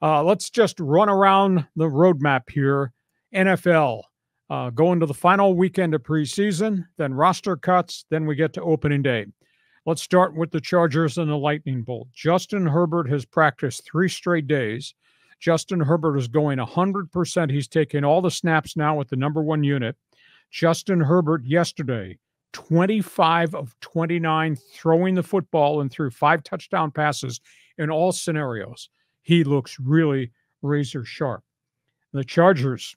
Let's just run around the roadmap here. NFL, going to the final weekend of preseason, then roster cuts, then we get to opening day. Let's start with the Chargers and the Lightning Bolt. Justin Herbert has practiced 3 straight days. Justin Herbert is going 100%. He's taking all the snaps now with the number 1 unit. Justin Herbert yesterday, 25 of 29 throwing the football and threw 5 touchdown passes in all scenarios. He looks really razor sharp. The Chargers,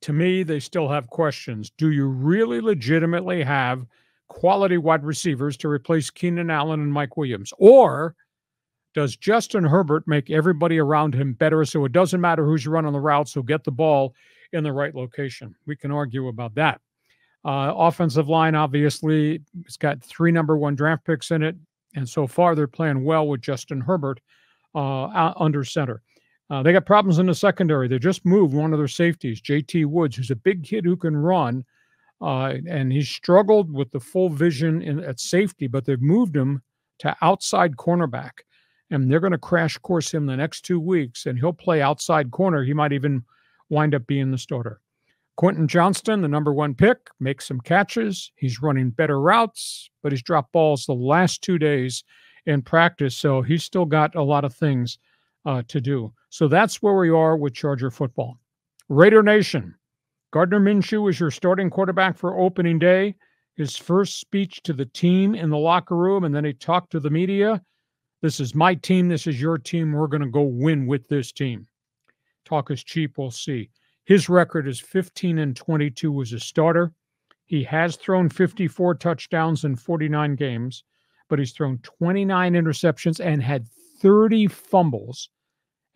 to me, they still have questions. Do you really legitimately have quality wide receivers to replace Keenan Allen and Mike Williams? Or does Justin Herbert make everybody around him better so it doesn't matter who's running the routes, so get the ball in the right location? We can argue about that. Offensive line, obviously, it's got 3 number 1 draft picks in it, and so far they're playing well with Justin Herbert under center. They got problems in the secondary. They just moved one of their safeties, J.T. Woods, who's a big kid who can run, and he struggled with the full vision at safety, but they've moved him to outside cornerback, and they're going to crash course him the next 2 weeks, and he'll play outside corner. He might even wind up being the starter. Quentin Johnston, the number 1 pick, makes some catches. He's running better routes, but he's dropped balls the last 2 days in practice, so he's still got a lot of things to do. So that's where we are with Charger football. Raider Nation, Gardner Minshew is your starting quarterback for opening day. His first speech to the team in the locker room, and then he talked to the media. This is my team. This is your team. We're going to go win with this team. Talk is cheap. We'll see. His record is 15-22 as a starter. He has thrown 54 touchdowns in 49 games, but he's thrown 29 interceptions and had 30 fumbles,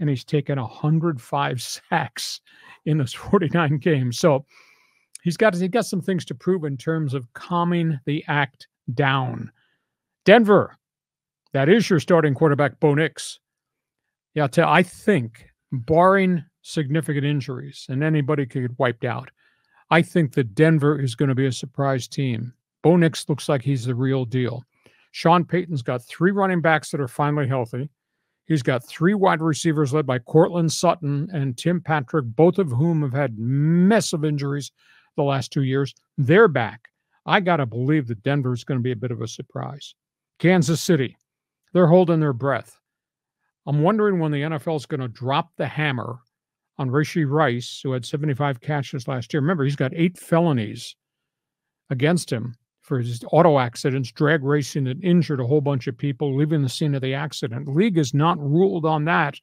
and he's taken 105 sacks in those 49 games. So he's got some things to prove in terms of calming the act down. Denver, that is your starting quarterback, Bo Nix. Yeah, I think, barring significant injuries, and anybody could get wiped out, I think that Denver is going to be a surprise team. Bo Nix looks like he's the real deal. Sean Payton's got 3 running backs that are finally healthy. He's got 3 wide receivers led by Cortland Sutton and Tim Patrick, both of whom have had mess of injuries the last 2 years. They're back. I got to believe that Denver is going to be a bit of a surprise. Kansas City, they're holding their breath. I'm wondering when the NFL is going to drop the hammer on Rashee Rice, who had 75 catches last year. Remember, he's got 8 felonies against him for his auto accidents, drag racing that injured a whole bunch of people, leaving the scene of the accident. The league has not ruled on that.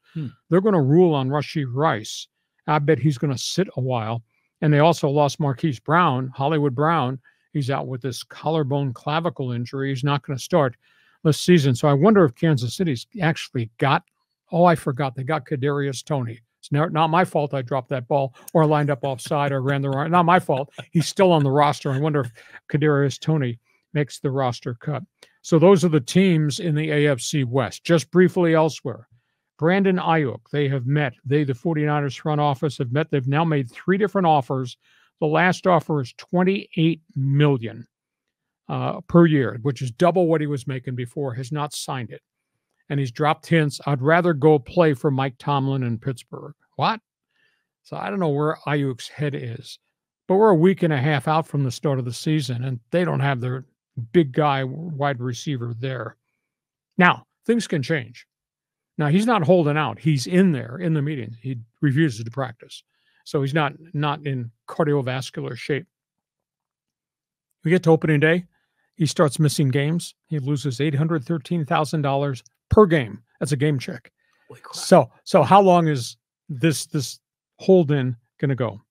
They're going to rule on Rashee Rice. I bet he's going to sit a while. And they also lost Marquise Brown, Hollywood Brown. He's out with this collarbone clavicle injury. He's not going to start this season. So I wonder if Kansas City's actually got, I forgot, they got Kadarius Toney. It's not my fault I dropped that ball or lined up offside or ran the wrong. Not my fault. He's still on the roster. I wonder if Kadarius Toney makes the roster cut. So those are the teams in the AFC West. Just briefly elsewhere, Brandon Ayuk, they have met. The 49ers front office have met. They've now made 3 different offers. The last offer is $28 million per year, which is double what he was making before, has not signed it. And he's dropped hints, I'd rather go play for Mike Tomlin in Pittsburgh. What? So I don't know where Ayuk's head is. But we're a week and a half out from the start of the season, and they don't have their big guy wide receiver there. Now, things can change. Now, he's not holding out. He's in there in the meeting. He refuses to practice. So he's not in cardiovascular shape. We get to opening day. He starts missing games. He loses $813,000 per game. That's a game check. So how long is this hold-in going to go?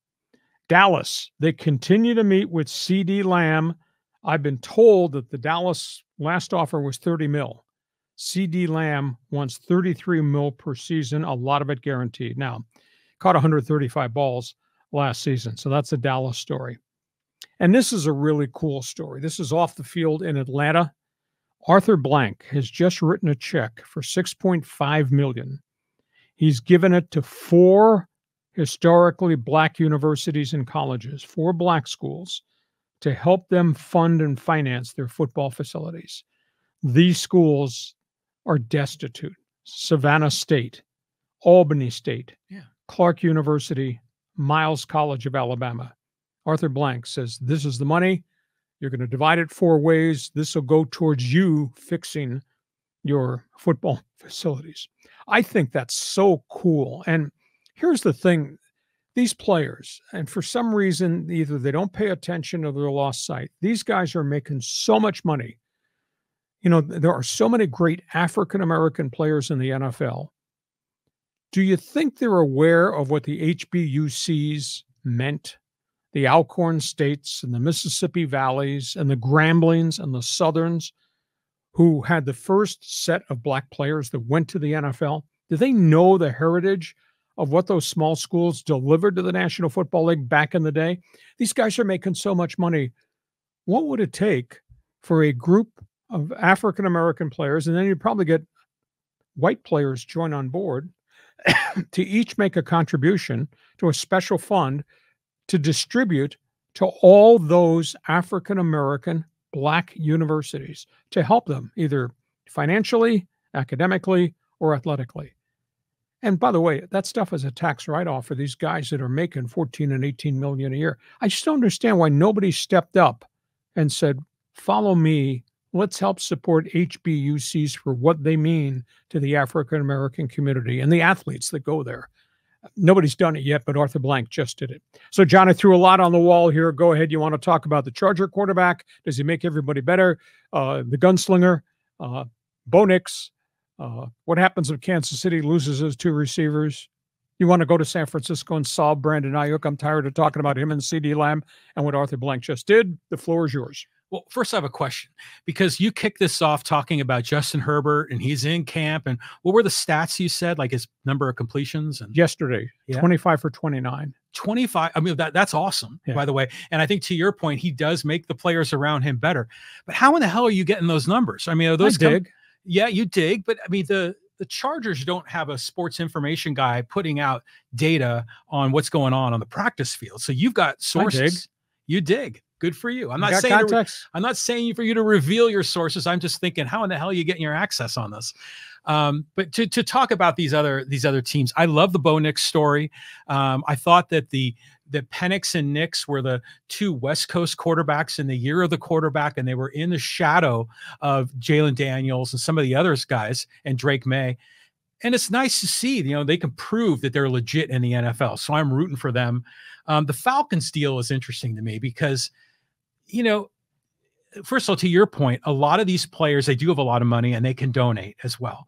Dallas, they continue to meet with CeeDee Lamb. I've been told that the Dallas last offer was $30 million. CeeDee Lamb wants $33 million per season, a lot of it guaranteed. Now, caught 135 balls last season, so that's a Dallas story. And this is a really cool story. This is off the field in Atlanta. Arthur Blank has just written a check for $6.5 million. He's given it to 4 historically black universities and colleges, 4 black schools, to help them fund and finance their football facilities. These schools are destitute. Savannah State, Albany State, Yeah. Clark University, Miles College of Alabama. Arthur Blank says, this is the money. You're going to divide it 4 ways. This will go towards you fixing your football facilities. I think that's so cool. And here's the thing. These players, and for some reason, either they don't pay attention or they're lost sight. These guys are making so much money. You know, there are so many great African-American players in the NFL. Do you think they're aware of what the HBUCs meant? The Alcorn States and the Mississippi Valleys and the Gramblings and the Southerns, who had the first set of Black players that went to the NFL? Do they know the heritage of what those small schools delivered to the National Football League back in the day? These guys are making so much money. What would it take for a group of African-American players, and then you'd probably get white players join on board, to each make a contribution to a special fund to distribute to all those African-American Black universities to help them either financially, academically, or athletically? And by the way, that stuff is a tax write-off for these guys that are making 14 and 18 million a year. I just don't understand why nobody stepped up and said, follow me. Let's help support HBUCs for what they mean to the African-American community and the athletes that go there. Nobody's done it yet, but Arthur Blank just did it. So, John, I threw a lot on the wall here. Go ahead. You want to talk about the Charger quarterback? Does he make everybody better? The gunslinger, Bo Nix. What happens if Kansas City loses those 2 receivers? You want to go to San Francisco and solve Brandon Ayuk? I'm tired of talking about him and CeeDee Lamb and what Arthur Blank just did. The floor is yours. Well, first I have a question, because you kicked this off talking about Justin Herbert and he's in camp. And what were the stats you said, like his number of completions? And yesterday, 25 for 29. 25. I mean, that's awesome, by the way. And I think to your point, he does make the players around him better. But how in the hell are you getting those numbers? I mean, are those dig? Yeah, you dig. But I mean, the Chargers don't have a sports information guy putting out data on what's going on the practice field. So you've got sources. You dig. Good for you. I'm not saying for you to reveal your sources. I'm just thinking, how in the hell are you getting your access on this? But to talk about these other teams, I love the Bo Nix story. I thought that Penix and Nix were the 2 West Coast quarterbacks in the year of the quarterback, and they were in the shadow of Jalen Daniels and some of the others guys and Drake May. And it's nice to see, they can prove that they're legit in the NFL. So I'm rooting for them. The Falcons deal is interesting to me because, first of all, to your point, a lot of these players, they do have a lot of money and they can donate as well.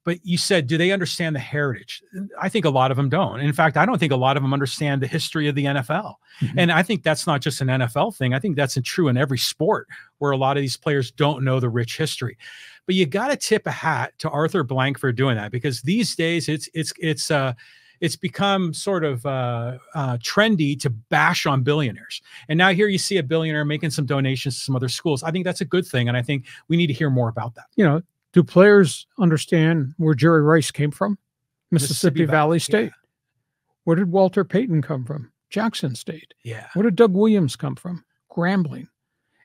But you said, do they understand the heritage? I think a lot of them don't. In fact, I don't think a lot of them understand the history of the NFL. Mm-hmm. And I think that's not just an NFL thing. I think that's true in every sport where a lot of these players don't know the rich history. But you got to tip a hat to Arthur Blank for doing that, because these days it's become sort of trendy to bash on billionaires. And now here you see a billionaire making some donations to some other schools. I think that's a good thing. And I think we need to hear more about that. Do players understand where Jerry Rice came from? Mississippi Valley State. Yeah. Where did Walter Payton come from? Jackson State. Yeah. Where did Doug Williams come from? Grambling.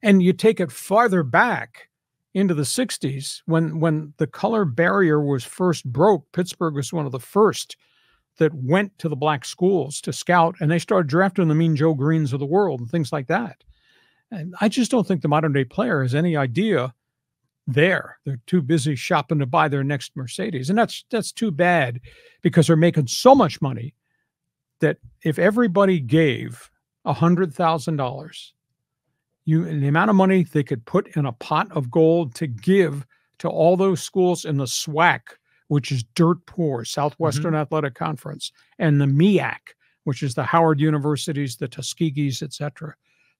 And you take it farther back into the 60s when the color barrier was first broke. Pittsburgh was one of the first that went to the Black schools to scout, and they started drafting the Mean Joe Greens of the world and things like that. And I just don't think the modern day player has any idea there. They're too busy shopping to buy their next Mercedes. And that's too bad, because they're making so much money that if everybody gave $100,000, the amount of money they could put in a pot of gold to give to all those schools in the SWAC, which is dirt poor, Southwestern Athletic Conference, and the MEAC, which is the Howard Universities, the Tuskegees, etc.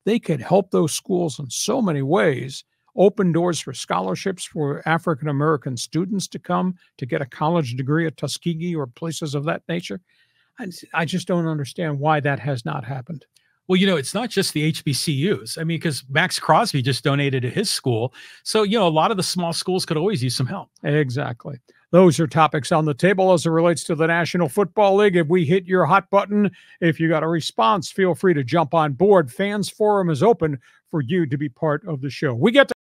They could help those schools in so many ways, open doors for scholarships for African-American students to come to get a college degree at Tuskegee or places of that nature. I just don't understand why that has not happened. Well, it's not just the HBCUs. I mean, because Max Crosby just donated to his school. So, a lot of the small schools could always use some help. Exactly. Those are topics on the table as it relates to the National Football League. If we hit your hot button, if you got a response, feel free to jump on board. Fans Forum is open for you to be part of the show. We get to